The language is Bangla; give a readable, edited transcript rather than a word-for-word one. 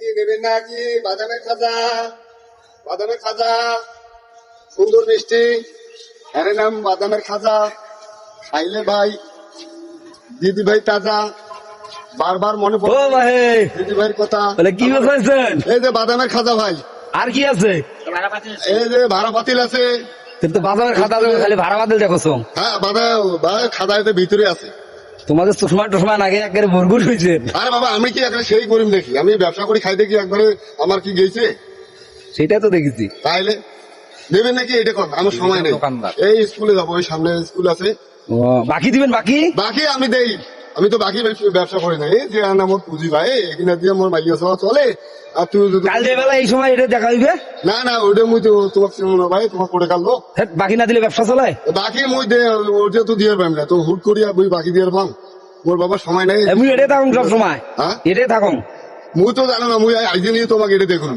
কি নেবেন না কি বাদামের খাজা? বাদামের খাজা সুন্দর মিষ্টি, এর নাম বাদামের খাজা। খাইলে ভাই দিদি ভাই তাজা, বারবার মনে ও পড়ে ভাই দিদি ভাইয়ের কথা। বলে কি বলছেন? এই যে বাদামের খাজা ভাই, আর কি আছে? এই যে ভাড়া পাতিল আছে। কিন্তু বাজারের খাতা দেবে খালি ভাড়া বাদল দেখো। হ্যাঁ খাজা এতে ভিতরে আছে। তোমাদের চশমা টসমা আগে একবারে ভরগুর হয়েছে। আরে বাবা আমি কি একবারে সেই করিম দেখি? আমি ব্যবসা করি খাই দেখি একবারে আমার কি গেছে? সেটাই তো দেখেছি। তাইলে দেবেন নাকি এটা কথা? আমার সময় নেই, এই স্কুলে যাবো, ওই সামনে স্কুল আছে। ও, বাকি দিবেন? বাকি বাকি আমি দেই, আমি তো বাকি ব্যবসা করি না। এই যে আমার পুঁজি ভাই এখানে দিয়ে আমার মাইয়া সবা চলে। আর তুই যদি কাল বেলা এই সময় এটা দেখা হইবে না না ওইটা মুই তো তোমাকে চিনো না ভাই, তোমার করে কাটলো। হ্যাঁ, বাকি না দিলে ব্যবসা চলায়? বাকি মুই দে ওটা তো দিয়ে পারবি না, তো হুট করিয়া মুই বাকি দিয়ে পাম? মোর বাবার সময় নেই। এমনি এটাই থাকুন সব সময়, হ্যাঁ এটাই থাকুন। মুই তো জানো না, মুই আইজে নিয়ে তোমাকে এটা দেখুন।